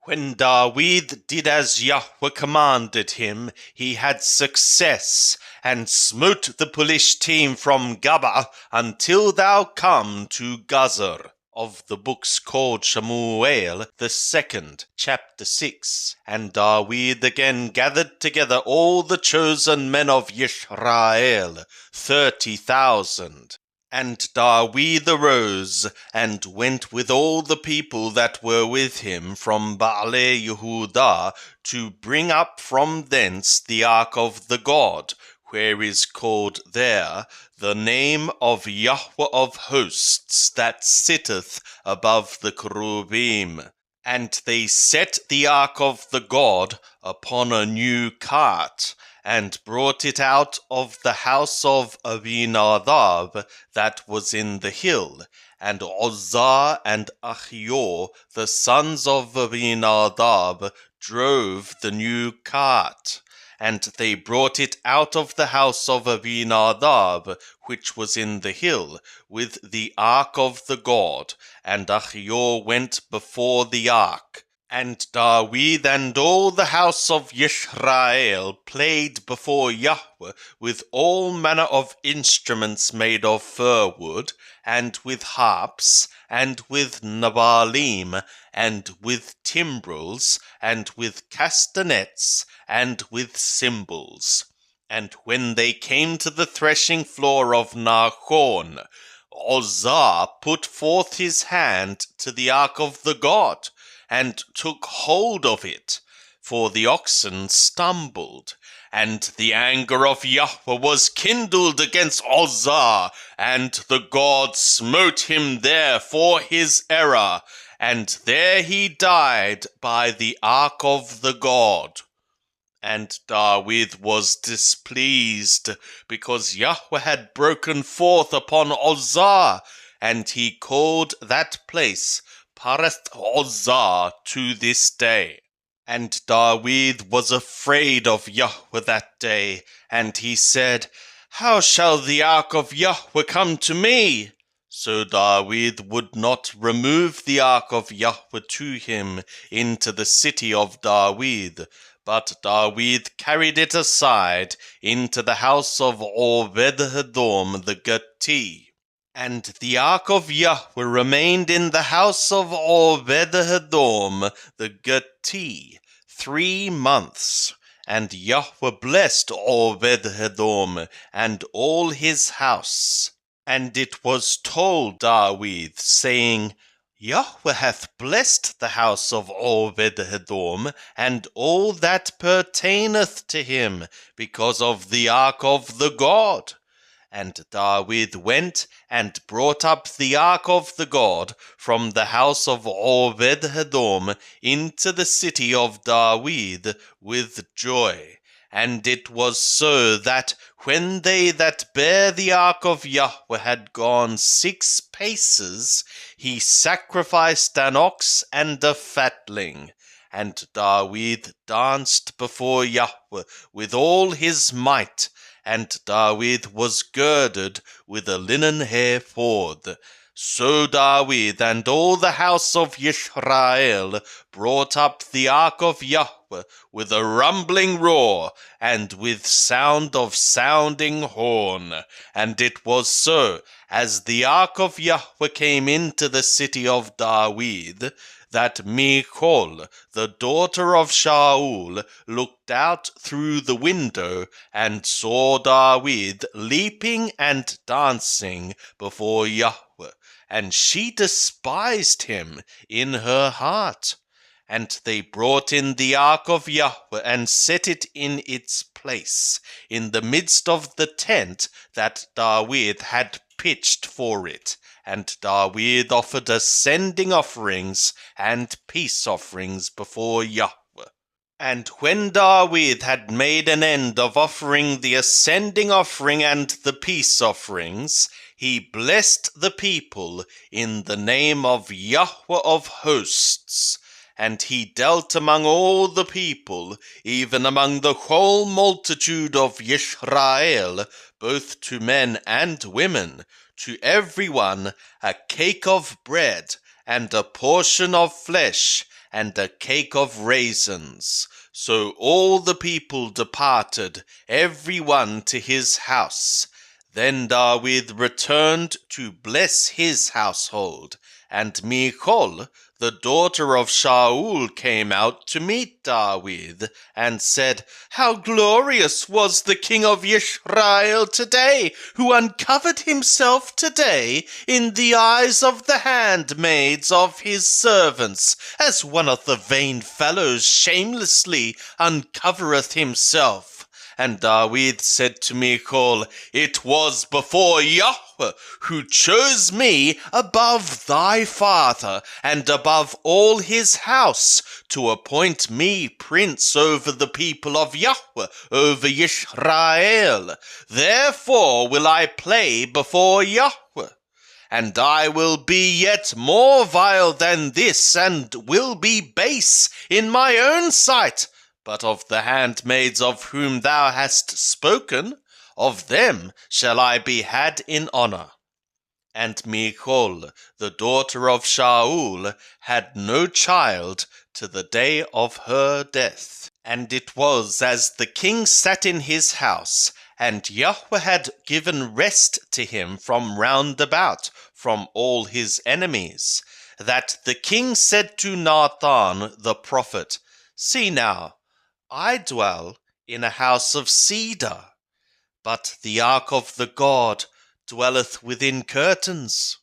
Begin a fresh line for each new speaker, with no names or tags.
When Dawid did as Yahweh commanded him, he had success, and smote the Polish team from Gaba until thou come to Gazer. Of the books called Shemuel the second, chapter 6. And Dawid again gathered together all the chosen men of Yisrael, 30,000. And Dawid arose, and went with all the people that were with him from Baale Yehudah, to bring up from thence the ark of the God, where is called there the name of Yahweh of hosts, that sitteth above the cherubim. And they set the ark of the God upon a new cart, and brought it out of the house of Abinadab that was in the hill. And Uzzah and Achior, the sons of Abinadab, drove the new cart. And they brought it out of the house of Abinadab, which was in the hill, with the ark of the God. And Achior went before the ark. And Dawid and all the house of Yisrael played before Yahweh with all manner of instruments made of fir wood, and with harps, and with nabalim, and with timbrels, and with castanets, and with cymbals. And when they came to the threshing floor of Nahon, Uzzah put forth his hand to the ark of the God, and took hold of it, for the oxen stumbled. And the anger of Yahweh was kindled against Uzzah, and the God smote him there for his error, and there he died by the ark of the God. And Dawid was displeased, because Yahweh had broken forth upon Uzzah, and he called that place Pareth Uzzah to this day. And Dawid was afraid of Yahweh that day, and he said, How shall the ark of Yahweh come to me? So Dawid would not remove the ark of Yahweh to him into the city of Dawid, but Dawid carried it aside into the house of Obed-Edom the Gittite. And the ark of Yahweh remained in the house of Obed-Edom the Gittite 3 months. And Yahweh blessed Obed-Edom and all his house. And it was told Dawid, saying, Yahweh hath blessed the house of Obed-Edom, and all that pertaineth to him, because of the ark of the God. And Dawid went and brought up the ark of the God from the house of Obed-Edom into the city of Dawid with joy. And it was so that when they that bare the ark of Yahweh had gone 6 paces, he sacrificed an ox and a fatling. And Dawid danced before Yahweh with all his might, and Dawid was girded with a linen ephod. So Dawid and all the house of Yisrael brought up the ark of Yahweh with a rumbling roar, and with sound of sounding horn. And it was so, as the ark of Yahweh came into the city of Dawid, that Michal, the daughter of Shaul, looked out through the window, and saw Dawid leaping and dancing before Yahweh, and she despised him in her heart. And they brought in the ark of Yahweh, and set it in its place, in the midst of the tent that Dawid had pitched for it. And Dawid offered ascending offerings and peace offerings before Yahweh. And when Dawid had made an end of offering the ascending offering and the peace offerings, he blessed the people in the name of Yahweh of hosts. And he dealt among all the people, even among the whole multitude of Yisrael, both to men and women, to every one a cake of bread, and a portion of flesh, and a cake of raisins. So all the people departed, every one to his house. Then Dawid returned to bless his household, and Michal, the daughter of Shaul, came out to meet Dawid, and said, "How glorious was the king of Israel today, who uncovered himself today in the eyes of the handmaids of his servants, as one of the vain fellows shamelessly uncovereth himself." And Dawid said to Michal, "It was before Yahweh who chose me above thy father and above all his house, to appoint me prince over the people of Yahweh, over Israel. Therefore will I play before Yahweh. And I will be yet more vile than this, and will be base in my own sight. But of the handmaids of whom thou hast spoken, of them shall I be had in honor." And Michal, the daughter of Shaul, had no child to the day of her death. And it was as the king sat in his house, and Yahweh had given rest to him from round about, from all his enemies, that the king said to Nathan the prophet, "See now, I dwell in a house of cedar, but the ark of the God dwelleth within curtains."